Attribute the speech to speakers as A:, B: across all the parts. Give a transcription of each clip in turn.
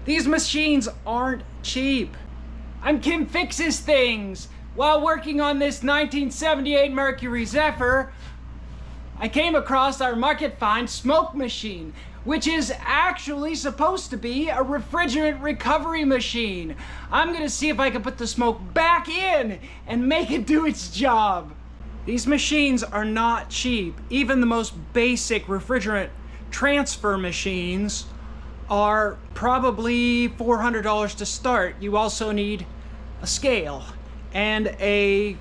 A: These machines aren't cheap. I'm Kim Fixes Things. While working on this 1978 Mercury Zephyr, I came across our market find smoke machine, which is actually supposed to be a refrigerant recovery machine. I'm gonna see if I can put the smoke back in and make it do its job. These machines are not cheap. Even the most basic refrigerant transfer machines are probably $400 to start. You also need a scale and a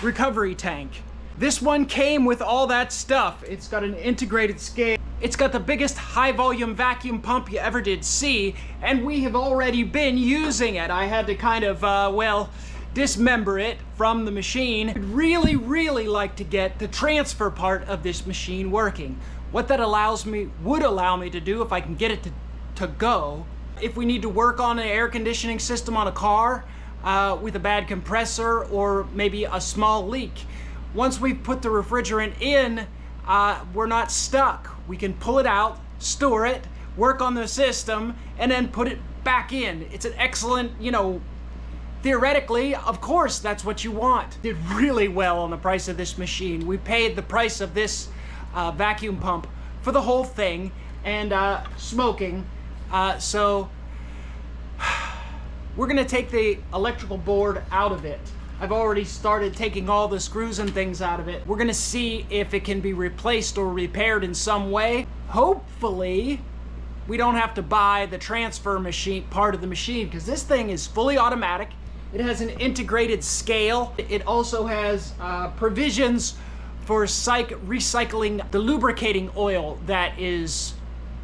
A: recovery tank. This one came with all that stuff. It's got an integrated scale. It's got the biggest high volume vacuum pump you ever did see, and we have already been using it. I had to kind of, dismember it from the machine. I'd really like to get the transfer part of this machine working. What that would allow me to do, if I can get it to go, if we need to work on an air conditioning system on a car with a bad compressor or maybe a small leak. Once we've put the refrigerant in, we're not stuck. We can pull it out, store it, work on the system, and then put it back in. It's an excellent, theoretically, of course, that's what you want. Did really well on the price of this machine. We paid the price of this vacuum pump for the whole thing and smoking. So we're gonna take the electrical board out of it. I've already started taking all the screws and things out of it. We're gonna see if it can be replaced or repaired in some way. Hopefully, we don't have to buy the transfer machine part of the machine, because this thing is fully automatic. It has an integrated scale. It also has provisions for recycling the lubricating oil that is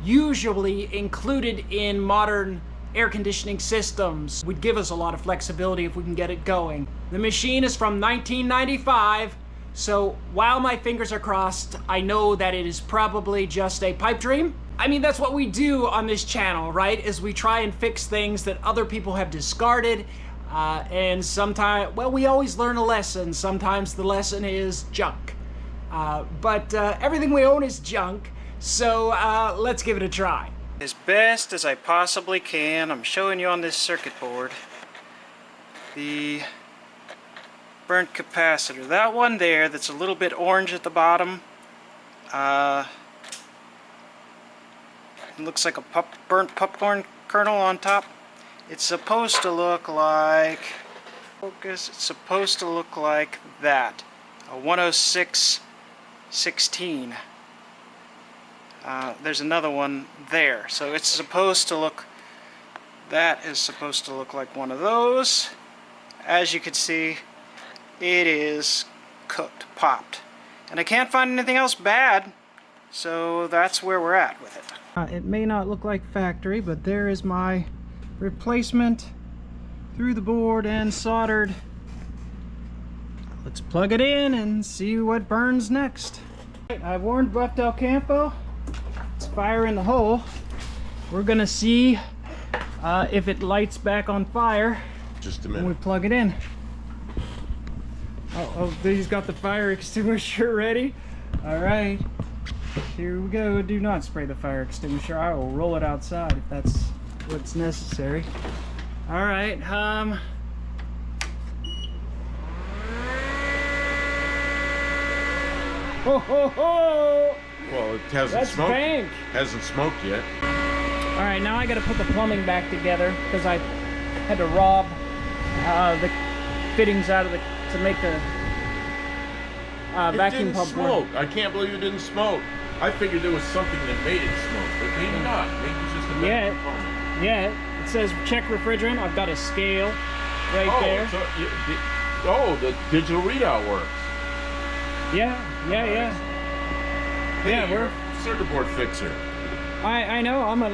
A: usually included in modern air conditioning systems. Would give us a lot of flexibility if we can get it going. The machine is from 1995, so while my fingers are crossed, I know that it is probably just a pipe dream. I mean, that's what we do on this channel, right? Is we try and fix things that other people have discarded, and sometimes, well, we always learn a lesson. Sometimes the lesson is junk. But everything we own is junk, so let's give it a try. As best as I possibly can, I'm showing you on this circuit board the burnt capacitor. That one there that's a little bit orange at the bottom, it looks like a burnt popcorn kernel on top. It's supposed to look like, focus, it's supposed to look like that, a 10616. There's another one there, so it's supposed to look, that is supposed to look like one of those. As you can see, it is cooked, popped, and I can't find anything else bad, so that's where we're at with it. It may not look like factory, but there is my replacement through the board and soldered. Let's plug it in and see what burns next. I've warned Buff Del Campo. It's fire in the hole. We're gonna see if it lights back on fire.
B: Just a minute.
A: When we plug it in. Oh, he's got the fire extinguisher ready. All right, here we go. Do not spray the fire extinguisher. I will roll it outside if that's what's necessary. All right. Ho ho ho!
B: Well, it hasn't smoked.
A: Bank.
B: Hasn't smoked yet.
A: All right, now I got to put the plumbing back together because I had to rob the fittings out of to make the vacuum pump
B: smoke.
A: work.
B: I can't believe it didn't smoke. I figured there was something that made it smoke, but maybe not. Maybe it's just a metal component.
A: Yeah. It says check refrigerant. I've got a scale right there.
B: So the digital readout works.
A: Yeah.
B: Hey,
A: Yeah,
B: we're a circuit board fixer.
A: I know. I'm an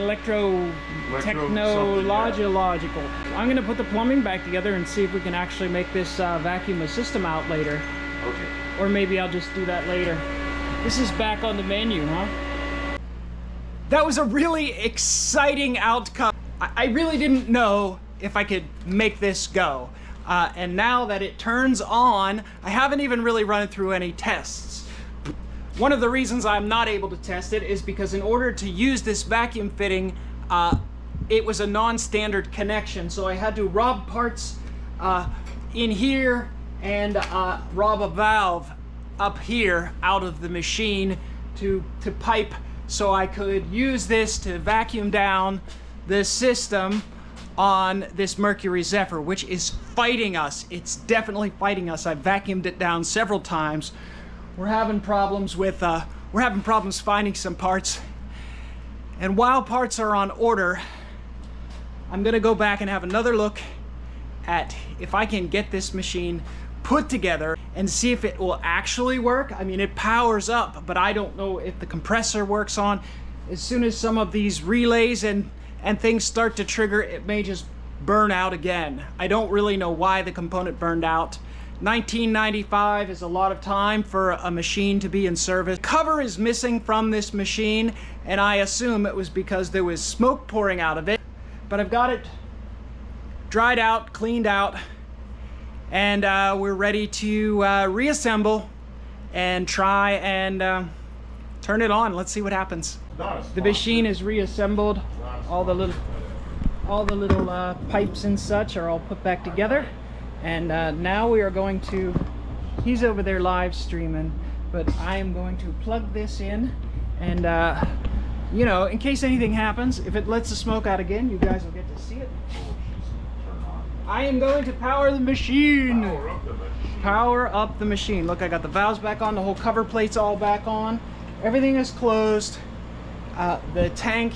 A: technological. I'm gonna put the plumbing back together and see if we can actually make this vacuum a system out later.
B: Okay.
A: Or maybe I'll just do that later. This is back on the menu, huh? That was a really exciting outcome. I really didn't know if I could make this go. And now that it turns on, I haven't even really run it through any tests. One of the reasons I'm not able to test it is because in order to use this vacuum fitting, it was a non-standard connection, so I had to rob parts in here and rob a valve up here out of the machine to pipe, so I could use this to vacuum down the system on this Mercury Zephyr, which is fighting us. It's definitely fighting us. I vacuumed it down several times. We're having problems with finding some parts. And while parts are on order, I'm gonna go back and have another look at if I can get this machine put together and see if it will actually work. I mean, it powers up, but I don't know if the compressor works on. As soon as some of these relays and things start to trigger, it may just burn out again. I don't really know why the component burned out. 1995 is a lot of time for a machine to be in service. Cover is missing from this machine, and I assume it was because there was smoke pouring out of it. But I've got it dried out, cleaned out, and we're ready to reassemble and try and turn it on. Let's see what happens. The machine is reassembled. All the little pipes and such are all put back together, and now we are going to, he's over there live streaming, but I am going to plug this in, and you know, in case anything happens, if it lets the smoke out again, you guys will get to see it. I am going to power the machine. Power up the machine. Look, I got the valves back on, the whole cover plate's all back on, everything is closed. The tank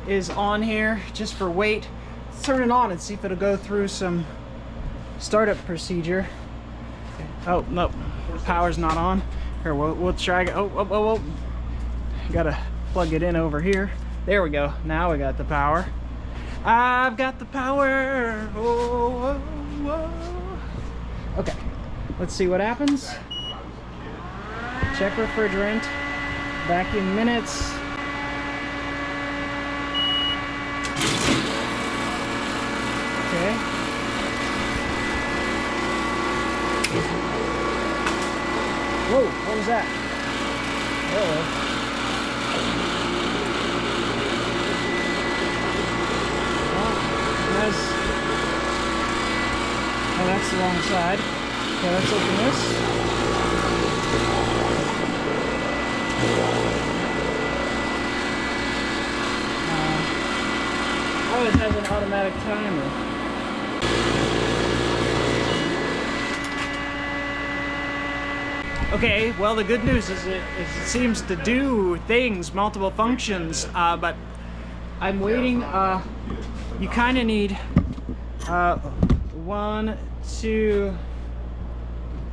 A: is on here just for weight. Let's turn it on and see if it'll go through some startup procedure. Oh, no, power's not on. Here, we'll try. Oh. Gotta plug it in over here. There we go. Now we got the power. I've got the power. Oh. Okay, let's see what happens. Check refrigerant. Vacuum minutes. Okay. Whoa, what was that? Uh-oh. Oh, that's the wrong side. Okay, let's open this. Oh, it has an automatic timer. Okay, well, the good news is it seems to do things, multiple functions, but I'm waiting. You kind of need 1, 2,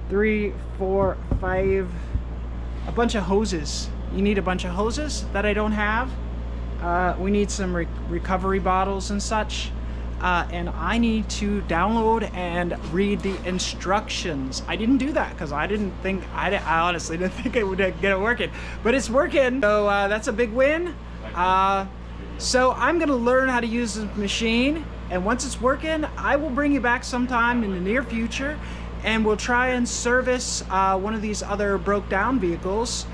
A: 3, 4, 5, a bunch of hoses. You need a bunch of hoses that I don't have. We need some recovery bottles and such. And I need to download and read the instructions. I didn't do that because I honestly didn't think I would get it working, but it's working. So that's a big win. So I'm gonna learn how to use this machine, and once it's working, I will bring you back sometime in the near future, and we'll try and service one of these other broke down vehicles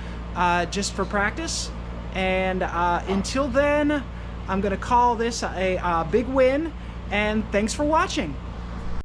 A: just for practice. And until then, I'm gonna call this a big win. And thanks for watching.